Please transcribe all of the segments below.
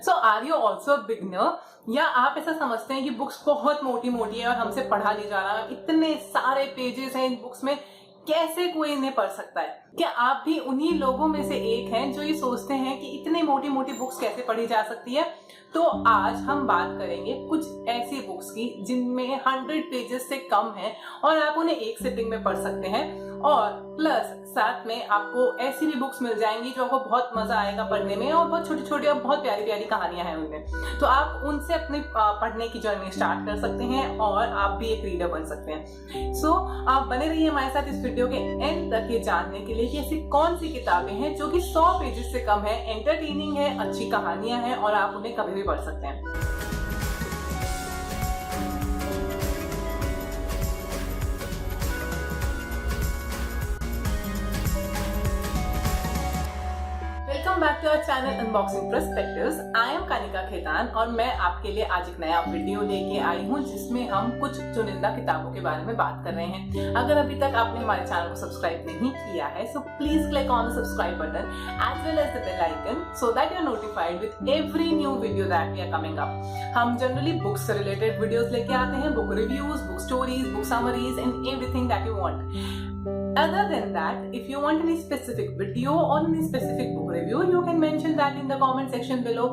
So are you also beginner, या आप ऐसा समझते हैं कि बुक्स बहुत मोटी मोटी है और हमसे पढ़ा नहीं जा रहा, इतने सारे पेजेस हैं इन बुक्स में, कैसे कोई इन्हें पढ़ सकता है? क्या आप भी उन्हीं लोगों में से एक हैं जो ये सोचते हैं कि इतने मोटी मोटी बुक्स कैसे पढ़ी जा सकती है? तो आज हम बात करेंगे कुछ ऐसी बुक्स की जिनमें 100 पेजेस से कम है और आप उन्हें एक सिटिंग में पढ़ सकते हैं, और प्लस साथ में आपको ऐसी भी बुक्स मिल जाएंगी जो आपको बहुत मजा आएगा पढ़ने में, और बहुत छोटी छोटी और बहुत प्यारी प्यारी कहानियां हैं उनमें। तो आप उनसे अपने पढ़ने की जर्नी स्टार्ट कर सकते हैं और आप भी एक रीडर बन सकते हैं। सो आप बने रहिए हमारे साथ इस वीडियो के एंड तक ये जानने के लिए कि ऐसी कौन सी किताबें हैं जो कि 100 पेजेस से कम है, एंटरटेनिंग है, अच्छी कहानियां हैं और आप उन्हें कभी भी पढ़ सकते हैं। Welcome back to our channel Unboxing Perspectives. I am Kanika Khetan और मैं आपके लिए आज एक नया वीडियो लेके आई हूँ जिसमें हम कुछ चुनिंदा किताबों के बारे में बात कर रहे हैं। अगर अभी तक आपने हमारे चैनल को सब्सक्राइब नहीं किया है so please click on the subscribe button as well as the bell icon so that you are notified with every new video that we are coming up. हम जनरली बुक्स से related videos लेके आते हैं, book reviews, book stories, book summaries and everything that you want. Other than that, if you want any specific video or any specific book review, you can mention that in the comment section below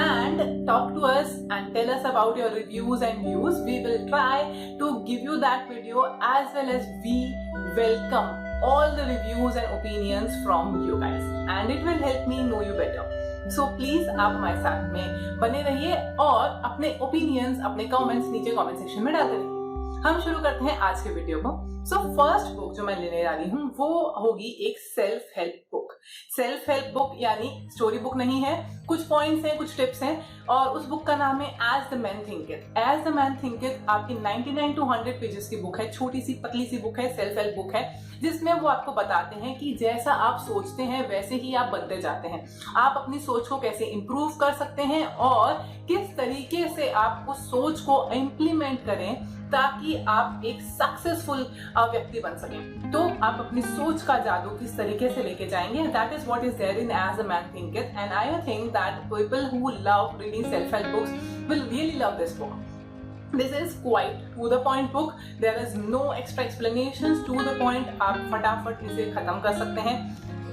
and talk to us and tell us about your reviews and views. We will try to give you that video as well as we welcome all the reviews and opinions from you guys and it will help me know you better. So please आप हमारे साथ में बने रहिए और अपने opinions, अपने comments नीचे comment section में डालते रहिए। हम शुरू करते हैं आज के वीडियो को। सो फर्स्ट बुक जो मैं लेने वाली हूँ वो होगी एक self help book. Self help book यानी स्टोरी बुक नहीं है, कुछ पॉइंट्स हैं, कुछ टिप्स हैं, और उस बुक का नाम है as the man thinketh. As the man thinketh आपकी 99 to 100 पेजेस की बुक है, छोटी सी पतली सी बुक है, सेल्फ हेल्प बुक है, जिसमें वो आपको बताते हैं कि जैसा आप सोचते हैं वैसे ही आप बनते जाते हैं। आप अपनी सोच को कैसे इंप्रूव कर सकते हैं और किस तरीके से आप उस सोच को इम्प्लीमेंट करें ताकि आप एक सक्सेसफुल व्यक्ति बन सकें। तो आप अपनी सोच का जादू किस तरीके से लेके जाएंगे, that is what is there in as a man thinketh and I think that people who love reading self help books will really love this book. This is quite to the point book. There is no extra explanations, to the point. आप फटाफट इसे खत्म कर सकते हैं.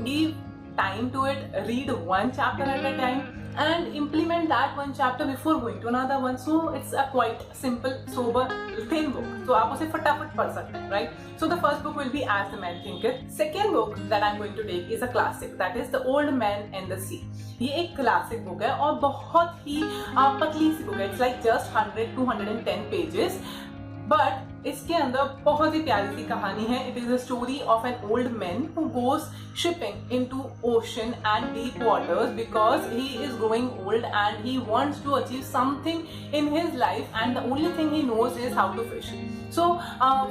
Give time to it. Read one chapter at a time and implement that one chapter before going to another one. So it's a quite simple, sober, thin book. So आप उसे फटाफट पढ़ सकते हैं, right? So the first book will be As the Man Thinketh. Second book that I'm going to take is a classic. That is The Old Man and the Sea. ये एक classic book है और बहुत ही पतली सी book है. It's like just 100 to 110 pages. But इसके अंदर बहुत ही प्यारी सी कहानी है. It is a story of an old man who goes shipping into ocean and deep waters because he is growing old and he wants to achieve something in his life and the only thing he knows is how to fish. So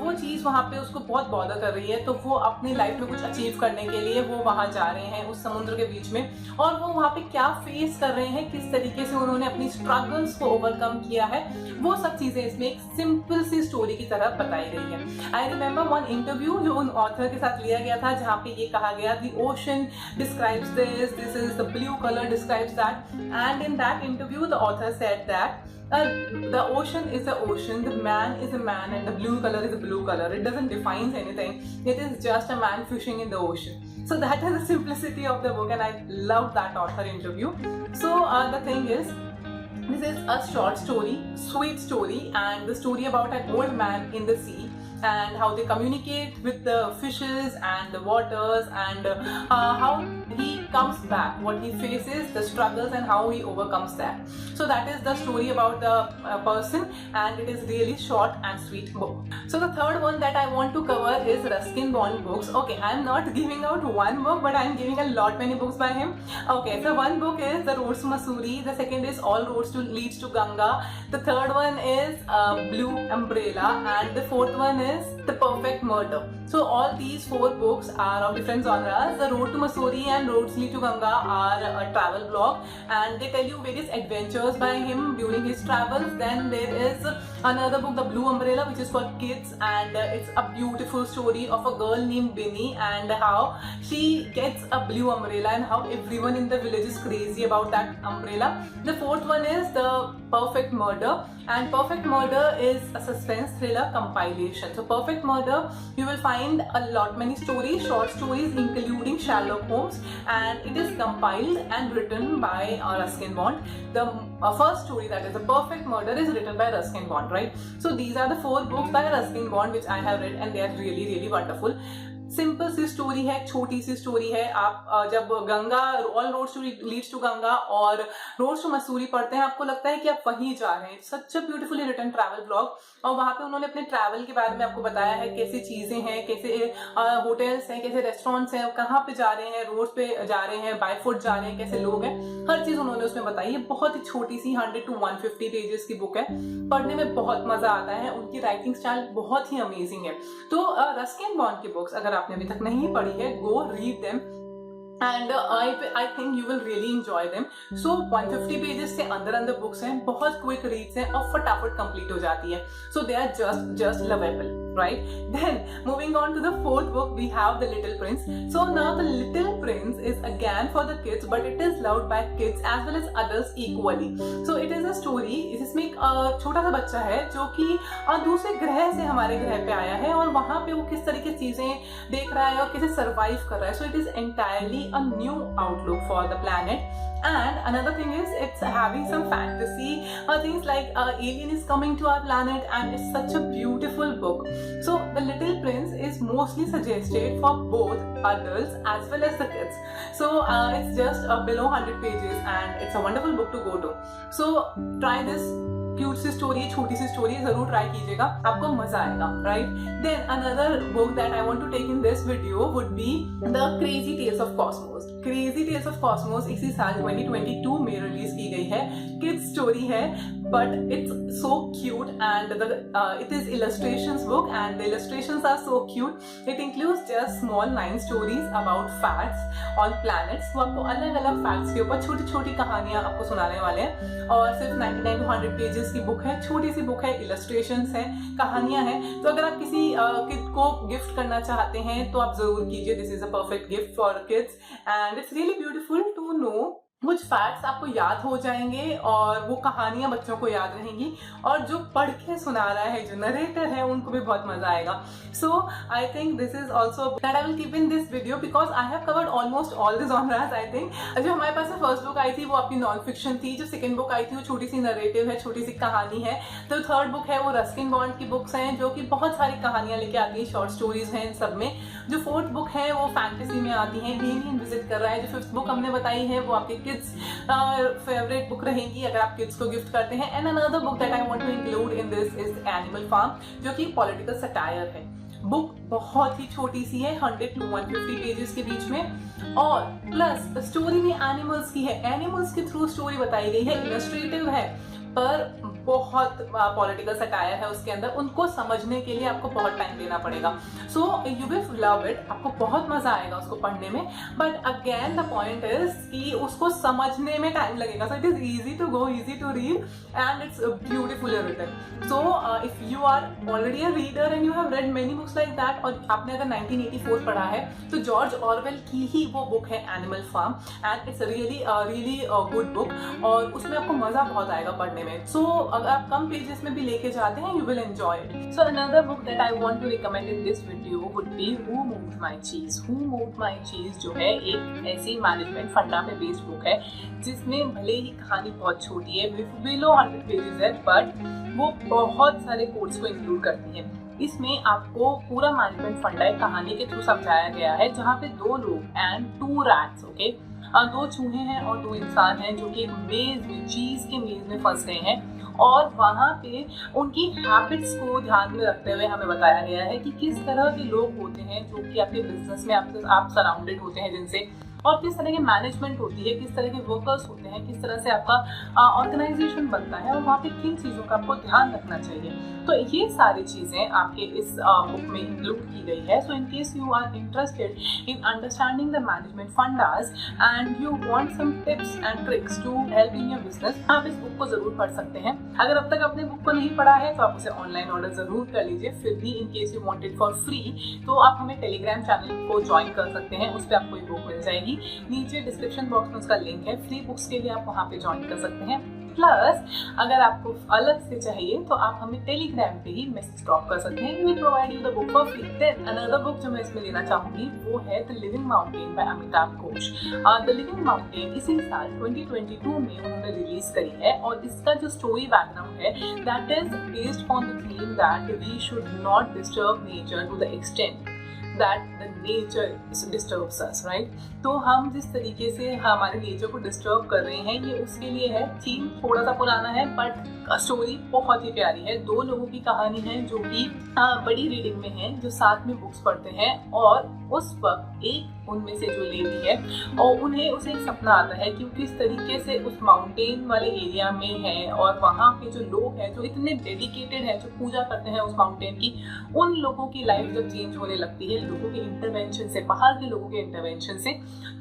वो चीज वहाँ पे उसको बहुत bother कर रही है, तो वो अपनी लाइफ में कुछ अचीव करने के लिए वो वहाँ जा रहे हैं उस समुद्र के बीच में, और वो वहाँ पे क्या फेस कर रहे हैं, किस तरीके से उन्होंने अपनी स्ट्रगल्स को ओवरकम किया है, वो सब चीजें इसमें एक सिंपल सी स्टोरी की तरह बताई गई है. आई रिमेम्बर वन इंटरव्यू जो उन ऑथर के साथ लिया गया था जहाँ पे ये कहा गया the ocean describes this, this is the blue colour describes that, and in that interview the author said that the ocean is the ocean, the man is a man, and the blue color is a blue color. It doesn't define anything. It is just a man fishing in the ocean. So that is the simplicity of the book, and I love that author interview. So the thing is, this is a short story, sweet story, and the story about an old man in the sea and how they communicate with the fishes and the waters and how he comes back, what he faces, the struggles and how he overcomes that. So that is the story about the person, and it is really short and sweet book. So the third one that I want to cover is Ruskin Bond books. Okay, I am not giving out one book, but I am giving a lot many books by him. Okay, so one book is The Roads to Mussoorie, the second is All Roads to Leads to Ganga, the third one is Blue Umbrella, and the fourth one is The Perfect Murder. So all these four books are of different genres. The Road to Mussoorie and Roads Lead to Ganga are a travel blog, and they tell you various adventures adventures by him during his travels. Then there is another book, The Blue Umbrella, which is for kids, and it's a beautiful story of a girl named Binny and how she gets a blue umbrella and how everyone in the village is crazy about that umbrella. The fourth one is The Perfect Murder, and Perfect Murder is a suspense thriller compilation. So Perfect Murder, you will find many stories, short stories, including Sherlock Holmes, and it is compiled and written by Ruskin Bond. The first story, that is The Perfect Murder, is written by Ruskin Bond, right? So these are the 4 books by Ruskin Bond which I have read, and they are really wonderful. Simple सी story है, छोटी सी story है. आप जब Ganga, all roads to leads to Ganga और roads to Mussoorie पढ़ते हैं, आपको लगता है कि आप वहीं जा रहे हैं. सच अ ब्यूटीफुली रिटन ट्रैवल ब्लॉग, और वहां पे उन्होंने अपने ट्रैवल के बारे में आपको बताया है, कैसी चीजें हैं, कैसे होटल्स हैं, कैसे रेस्टोरेंट्स हैं, कहाँ पे जा रहे हैं, रोड पे जा रहे हैं, बाय फुट जा रहे हैं, कैसे लोग हैं, हर चीज उन्होंने उसमें बताई है. बहुत ही छोटी सी 100 to 150 पेजेस की बुक है, पढ़ने में बहुत मजा आता है. उनकी राइटिंग स्टाइल बहुत ही अमेजिंग है. तो रस्किन बॉन्ड की बुक्स अगर आपने अभी तक नहीं पढ़ी है, go read them and I think you will really enjoy them. So 150 pages से अंदर बुक्स हैं, बहुत क्विक रीड्स हैं और फटाफट कंप्लीट हो जाती है. So they are just lovable, right? Then moving on to the 4th book, we have The Little Prince. So now The Little Prince is again for the kids, but it is loved by kids as well as adults equally. So it is a story, इसमें एक छोटा सा बच्चा है जो कि दूसरे ग्रह से हमारे ग्रह पे आया है, और वहां पे वो किस तरीके चीजें देख रहा है और कैसे सर्वाइव कर रहा है. So it is entirely a new outlook for the planet. And another thing is, it's having some fantasy things like alien is coming to our planet, and it's such a beautiful book. So The Little Prince is mostly suggested for both adults as well as the kids. So it's just below 100 pages and it's a wonderful book to go to. So try this cute सी story, छोटी सी story जरूर try कीजिएगा, आपको मजा आएगा, right? Then another book that I want to take in this video would be the Crazy Tales of Cosmos. Crazy Tales of Cosmos इसी साल 2022 में रिलीज की गई है. किड्स स्टोरी है, but it's so cute, and it is illustrations book, and the illustrations are so cute. It includes just small 9 stories about facts on planets. वो आपको अलग अलग facts के ऊपर छोटी छोटी कहानियां आपको सुनाने वाले हैं, और सिर्फ 99 to 100 पेजेस की बुक है, छोटी सी बुक है, illustrations है, कहानियां हैं. तो अगर आप किसी किड को गिफ्ट करना चाहते हैं तो आप जरूर कीजिए. This is a perfect gift for kids, and it's really beautiful to know कुछ फैक्ट्स आपको याद हो जाएंगे और वो कहानियां बच्चों को याद रहेंगी, और जो पढ़ के सुना रहा है, जो नरेटर है, उनको भी बहुत मजा आएगा. So I think this is also that I will keep in this video because I have covered almost all the genres. आई थिंक जो हमारे पास फर्स्ट बुक आई थी वो आपकी नॉन फिक्शन थी, जो सेकंड बुक आई थी वो छोटी सी नरेटिव है, छोटी सी कहानी है. तो थर्ड बुक है वो रस्किन बॉन्ड की बुक्स हैं जो कि बहुत सारी कहानियां लेके आती है, शॉर्ट स्टोरीज हैं इन सब में. जो फोर्थ बुक है वो फैंटेसी में आती है, एलियन विजिट कर रहा है. जो फिफ्थ बुक हमने बताई है वो आपके किड्स फेवरेट बुक रहेगी अगर आप किड्स को गिफ्ट करते हैं. And another book that I want to include in this is Animal Farm, जो कि पॉलिटिकल सटायर है. बुक बहुत ही छोटी सी है, 100 to 150 पेजेस के बीच में, और प्लस स्टोरी भी एनिमल्स की है, एनिमल्स के थ्रू स्टोरी बताई गई है, इलस्ट्रेटिव है, पर बहुत पॉलिटिकल सटायर है उसके अंदर. उनको समझने के लिए आपको बहुत टाइम देना पड़ेगा. So you will love it, आपको बहुत मजा आएगा उसको पढ़ने में. But again the point is कि उसको समझने में टाइम लगेगा. So it is easy to go, easy to read, and it's beautifully written. So if you are already a reader and you have read many books like that, और आपने अगर 1984 पढ़ा है, तो जॉर्ज ऑरवेल की ही वो book है Animal Farm, and it's really good book, और उसमें आपको मजा बहुत आएगा पढ़ने में. सो अगर आप कम पेजेस में भी लेके जाते हैं, you will enjoy it. So another book that I want to recommend in this video would be Who Moved My Cheese. Who Moved My Cheese जो है एक ऐसी मैनेजमेंट फंडा पे बेस्ड बुक है, जिसमें भले ही कहानी बहुत छोटी है, बिलो 100 पेजेस है, बट वो बहुत सारे कोड्स को इंक्लूड करती है. इसमें आपको पूरा मैनेजमेंट फंडा एक कहानी के थ्रू समझाया गया है, जहाँ पे 2 लोग एंड 2 रैट्स, ओके, 2 चूहे हैं और 2 इंसान हैं जो कि एक मेज में, चीज के मेज में फंस गए हैं, और वहाँ पे उनकी हैबिट्स को ध्यान में रखते हुए हमें बताया गया है कि किस तरह के लोग होते हैं जो कि आपके बिजनेस में आप सराउंडेड होते हैं जिनसे, और किस तरह की मैनेजमेंट होती है, किस तरह के वर्कर्स होते हैं, किस तरह से आपका ऑर्गेनाइजेशन बनता है और वहाँ पे किन चीज़ों का आपको ध्यान रखना चाहिए। तो ये सारी चीज़ें आपके इस बुक में इंक्लूड की गई है। So in case you are interested in understanding the management fundas and you want some tips and tricks to help in your business, आप इस बुक को जरूर पढ़ सकते हैं। अगर अब तक आपने बुक को नहीं पढ़ा है तो आप उसे ऑनलाइन ऑर्डर जरूर कर लीजिए। फिर भी इन case you want it for free तो आप हमें टेलीग्राम चैनल को ज्वाइन कर सकते हैं, उस पर आपको ये बुक मिल जाएगी। नीचे डिस्क्रिप्शन बॉक्स में उसका लिंक है, फ्री बुक्स के लिए आप वहाँ पे ज्वाइन कर सकते हैं। प्लस अगर आपको अलग से चाहिए तो आप हमें टेलीग्राम पे ही मैसेज ड्रॉप कर सकते हैं। We provide you the book for free. Then another book जो मैं इसमें लेना चाहूंगी वो है the living mountain by Amitav Ghosh. The living mountain इसी साल 2022 में उन्होंने रिलीज करी है और इसका जो स्टोरी बैकग्राउंड है that is based on the theme that we should not disturb nature to the extent that the nature disturbs us, right? तो हम जिस तरीके से हमारे नेचर को डिस्टर्ब कर रहे हैं ये उसके लिए है। थीम थोड़ा सा पुराना है बट स्टोरी बहुत ही प्यारी है। दो लोगों की कहानी है जो कि बड़ी रीडिंग में है, जो साथ में बुक्स पढ़ते हैं और उस वक्त एक उनमें से जो लेडी है और उसे एक सपना आता है कि किस तरीके से उस माउंटेन वाले एरिया में है और वहाँ के जो लोग हैं जो इतने डेडिकेटेड हैं, जो पूजा करते हैं उस माउंटेन की, उन लोगों की लाइफ जब चेंज होने लगती है लोगों के इंटरवेंशन से, बाहर के लोगों के इंटरवेंशन से,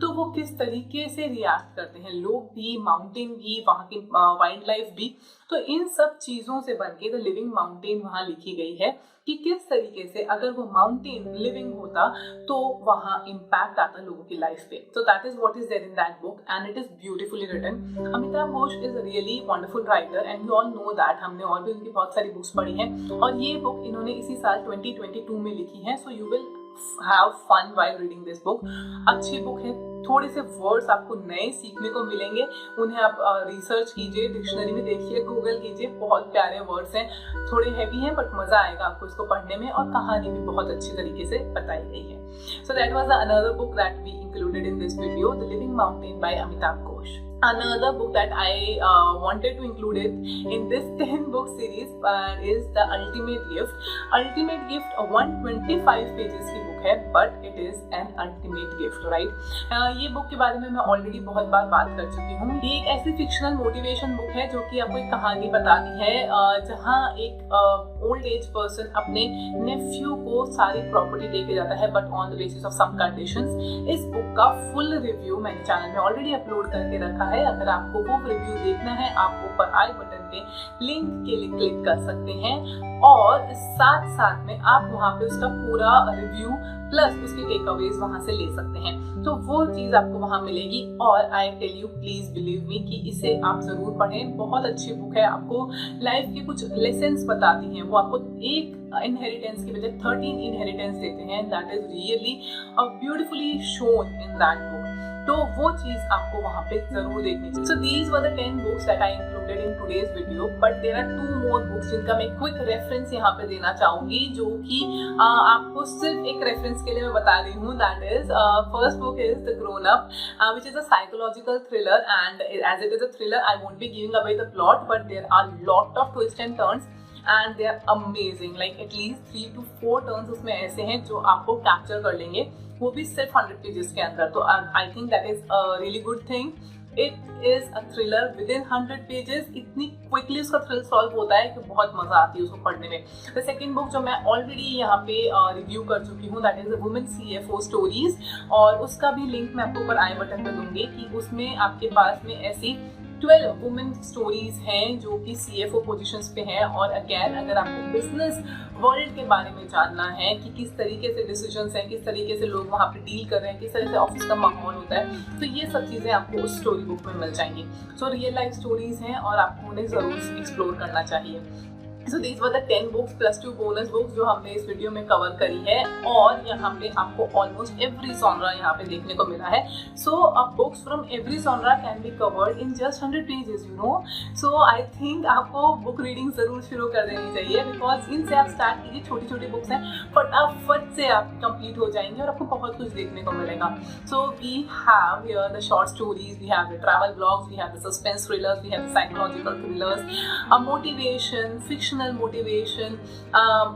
तो वो किस तरीके से रिएक्ट करते हैं, लोग भी, माउंटेन भी, वहाँ की वाइल्ड लाइफ भी। तो इन सब चीज़ों से बन के द लिविंग माउंटेन वहाँ लिखी गई है कि किस तरीके से अगर वो माउंटेन लिविंग होता तो वहाँ इम्पैक्ट आता लोगों की लाइफ पे। So that is what is there in that book and it is beautifully written. Amitav Ghosh is a really wonderful writer and you all know that. हमने और भी उनकी बहुत सारी बुक्स पढ़ी हैं और ये बुक इन्होंने इसी साल 2022 में लिखी है। सो you will have fun while reading this book। अच्छी बुक है, थोड़े से वर्ड्स आपको नए सीखने को मिलेंगे, उन्हें आप रिसर्च कीजिए, डिक्शनरी में देखिए, गूगल कीजिए, बहुत प्यारे वर्ड्स हैं, थोड़े हैवी हैं बट मजा आएगा आपको इसको पढ़ने में और कहानी भी बहुत अच्छी तरीके से बताई गई है। So that was the another book that we included in this video, The Living Mountain by Amitabh Ghosh. Another book that I wanted to include it in this 10 book series is The Ultimate Gift. Ultimate Gift 125 pages की book है but it is an ultimate gift, right? ये book के बारे में मैं already बहुत बार बात कर चुकी हूँ। ये एक ऐसी fictional motivation book है जो कि आपको एक कहानी बताती है जहाँ एक old age person अपने nephew को सारी property दे के जाता है but on the basis of some conditions। इस बुक का फुल रिव्यू मैंने चैनल में ऑलरेडी अपलोड करके रखा है। अगर आपको वो रिव्यू देखना है आप ऊपर आई बटन पे लिंक के लिए क्लिक कर सकते हैं और साथ साथ में आप वहाँ पे उसका पूरा रिव्यू प्लस उसके टेक अवेज वहाँ से ले सकते हैं। तो वो चीज़ आपको वहाँ मिलेगी और I tell you please believe me कि इसे आप जरूर पढ़ें। बहुत अच्छी बुक है, आपको लाइफ के कुछ लेसन्स बताती हैं। वो आपको एक इनहेरिटेंस की बजाय 13 इनहेरिटेंस देते हैं। That is really beautifully shown in that book. तो वो चीज आपको वहाँ पे जरूर देखनी चाहिए। So these were the 10 books that I included in today's video, but there are 2 more books जिनका मैं क्विक रेफरेंस यहाँ पे देना चाहूंगी, जो कि आपको सिर्फ एक रेफरेंस के लिए मैं बता रही हूँ। That is first book is The Grown Up, which is a psychological thriller, and as it is a thriller, I won't be giving away the plot, but there are lot of twists and turns. And they are amazing, like at least 3 to 4 turns उसमें ऐसे हैं जो आपको capture कर लेंगे, वो भी सिर्फ 100 पेजेस के अंदर। तो आई think that is a really good thing. It is a thriller with in 100 pages. इतनी क्विकली उसका थ्रिल सॉल्व होता है कि बहुत मजा आती है उसको पढ़ने में। द सेकेंड बुक जो मैं ऑलरेडी यहाँ पे रिव्यू कर चुकी हूँ that is women CFO stories, और उसका भी लिंक मैं आपको ऊपर आई बटन पे दूंगी कि उसमें आपके पास में ऐसी 12 वुमेन स्टोरीज हैं जो कि CFO पोजीशंस पे हैं। और अगेन अगर आपको बिजनेस वर्ल्ड के बारे में जानना है कि किस तरीके से डिसीजंस हैं, किस तरीके से लोग वहाँ पे डील कर रहे हैं, किस तरह से ऑफिस का माहौल होता है, तो ये सब चीज़ें आपको उस स्टोरी बुक में मिल जाएंगी। सो रियल लाइफ स्टोरीज हैं और आपको उन्हें ज़रूर एक्सप्लोर करना चाहिए। So these were the 10 books plus 2 bonus books जो हमने इस वीडियो में कवर करी है, और यहाँ पे आपको almost every genre यहाँ पे देखने को मिला है। So books from every genre can be covered in just 100 pages, you know. So I think आपको बुक रीडिंग जरूर शुरू कर देनी चाहिए, बिकॉज इनसे आप स्टार्ट कीजिए, छोटी छोटी बुक्स हैं, फटाफट से आप कंप्लीट हो जाएंगे और आपको बहुत कुछ देखने को मिलेगा। So we have here the short stories, we have the travel blogs, we have the suspense thrillers, we have the psychological thrillers, motivation, fiction inspirational motivation,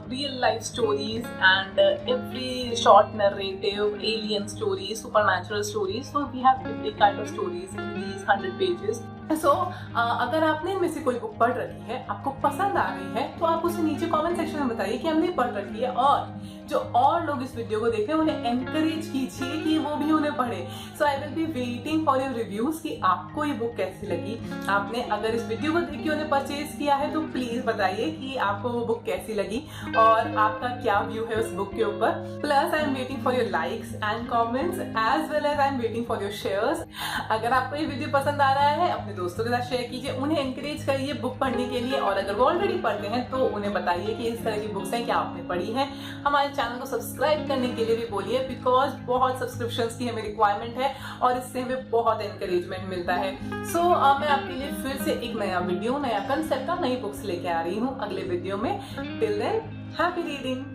real life stories, and every short narrative, alien stories, supernatural stories. So we have every kind of stories in these 100 pages. So अगर आपने इनमें से कोई book पढ़ रखी है, आपको पसंद आ रही है, तो आप उसे नीचे कमेंट सेक्शन में बताइए कि हमने पढ़ रखी है, और जो और लोग इस वीडियो को देख रहे हैं उन्हें एनकरेज कीजिए कि वो भी उन्हें पढ़े. So I will be waiting for your reviews कि आपको ये बुक कैसी लगी. आपने अगर इस वीडियो को देख के उन्हें परचेज किया है तो प्लीज बताइए कि आपको वो बुक कैसी लगी और आपका क्या व्यू है उस बुक के ऊपर. Plus I am waiting for your likes and comments as well as I am waiting for your shares. अगर आपको ये वीडियो पसंद आ रहा है, अपने दोस्तों के साथ शेयर कीजिए, उन्हें एनकरेज करिए बुक पढ़ने के लिए, और अगर वो ऑलरेडी पढ़ते हैं तो उन्हें बताइए कि इस तरह की बुक्स हैं क्या आपने पढ़ी हैं. हमारे चैनल को सब्सक्राइब करने के लिए भी बोलिए, बिकॉज बहुत सब्सक्रिप्शंस की हमें रिक्वायरमेंट है और इससे हमें बहुत एनकरेजमेंट मिलता है. सो मैं आपके लिए फिर से एक नया वीडियो, नया कंसेप्ट और नई बुक्स लेके आ रही हूँ अगले वीडियो में. Till then, happy reading.